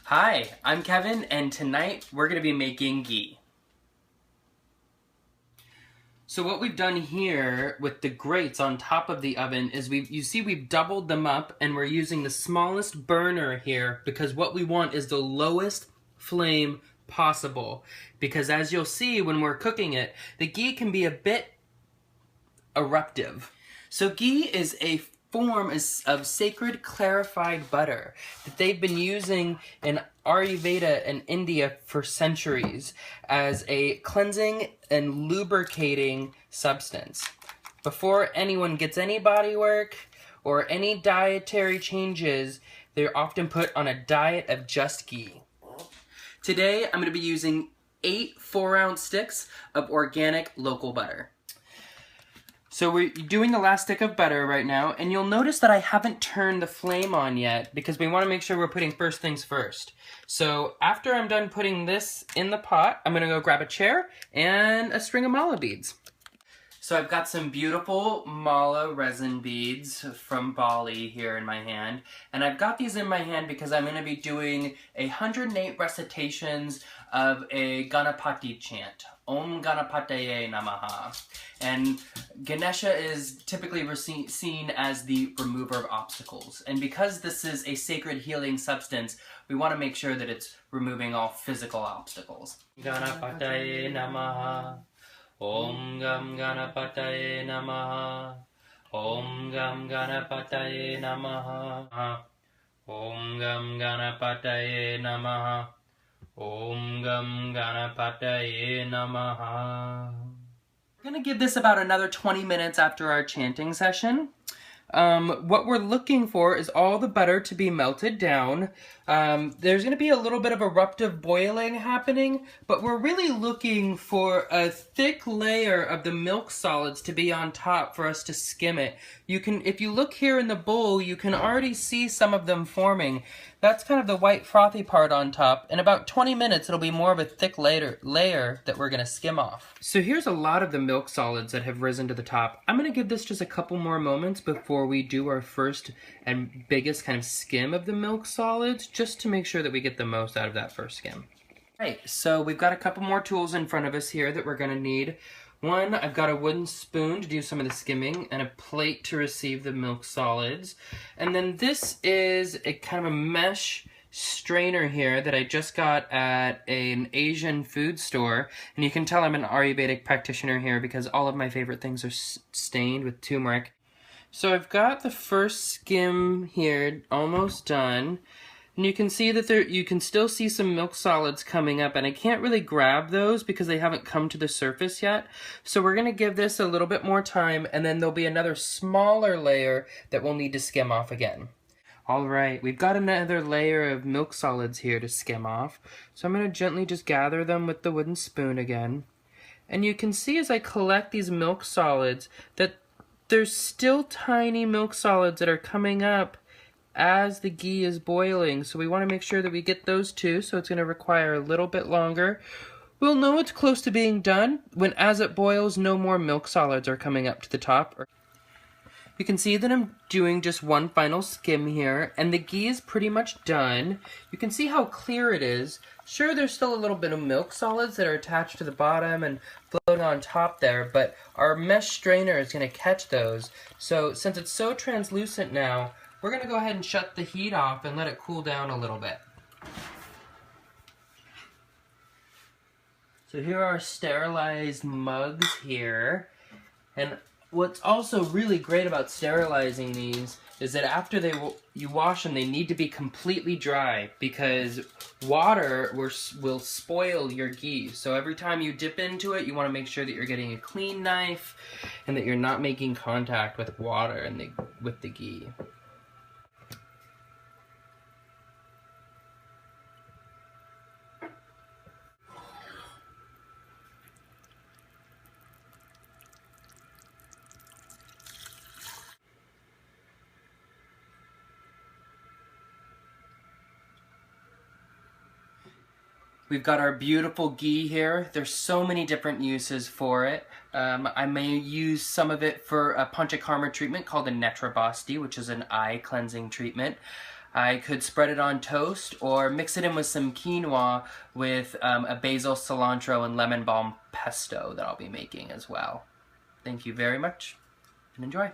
Hi, I'm Kevin, and tonight we're going to be making ghee. So what we've done here with the grates on top of the oven is we've doubled them up, and we're using the smallest burner here because what we want is the lowest flame possible. Because as you'll see when we're cooking it, the ghee can be a bit eruptive. So ghee is a form of sacred clarified butter that they've been using in Ayurveda in India for centuries as a cleansing and lubricating substance. Before anyone gets any body work or any dietary changes, they're often put on a diet of just ghee. Today I'm going to be using 8 4-ounce sticks of organic local butter. So we're doing the last stick of butter right now, and you'll notice that I haven't turned the flame on yet because we want to make sure we're putting first things first. So after I'm done putting this in the pot, I'm going to go grab a chair and a string of mala beads. So I've got some beautiful mala resin beads from Bali here in my hand, and I've got these in my hand because I'm going to be doing 108 recitations of a Ganapati chant, Om Ganapataye Namaha. And Ganesha is typically seen as the remover of obstacles, and because this is a sacred healing substance, we want to make sure that it's removing all physical obstacles. Ganapataye Namaha. Om Gam Ganapataye Namaha. Om Gam Ganapataye Namaha. Om Gam Ganapataye Namaha. Om Gam Ganapataye Namaha. We're going to give this about another 20 minutes after our chanting session. What we're looking for is all the butter to be melted down. There's going to be a little bit of eruptive boiling happening, but we're really looking for a thick layer of the milk solids to be on top for us to skim it. If you look here in the bowl, you can already see some of them forming. That's kind of the white frothy part on top. In about 20 minutes, it'll be more of a thick layer that we're going to skim off. So here's a lot of the milk solids that have risen to the top. I'm going to give this just a couple more moments before we do our first and biggest kind of skim of the milk solids, just to make sure that we get the most out of that first skim. Right, so we've got a couple more tools in front of us here that we're going to need. One, I've got a wooden spoon to do some of the skimming and a plate to receive the milk solids. And then this is a kind of a mesh strainer here that I just got at an Asian food store. And you can tell I'm an Ayurvedic practitioner here because all of my favorite things are stained with turmeric. So I've got the first skim here almost done. And you can see that you can still see some milk solids coming up, and I can't really grab those because they haven't come to the surface yet. So we're going to give this a little bit more time, and then there'll be another smaller layer that we'll need to skim off again. All right, we've got another layer of milk solids here to skim off. So I'm going to gently just gather them with the wooden spoon again. And you can see as I collect these milk solids that there's still tiny milk solids that are coming up as the ghee is boiling, so we want to make sure that we get those too, so it's going to require a little bit longer. We'll know it's close to being done when, as it boils, no more milk solids are coming up to the top. You can see that I'm doing just one final skim here, and the ghee is pretty much done. You can see how clear it is. Sure, there's still a little bit of milk solids that are attached to the bottom and floating on top there, but our mesh strainer is going to catch those. So since it's so translucent now, we're going to go ahead and shut the heat off and let it cool down a little bit. So here are our sterilized mugs here. And what's also really great about sterilizing these is that after you wash them, they need to be completely dry because water will spoil your ghee. So every time you dip into it, you want to make sure that you're getting a clean knife and that you're not making contact with water and with the ghee. We've got our beautiful ghee here. There's so many different uses for it. I may use some of it for a panchakarma treatment called a netra basti, which is an eye cleansing treatment. I could spread it on toast or mix it in with some quinoa with a basil, cilantro, and lemon balm pesto that I'll be making as well. Thank you very much and enjoy.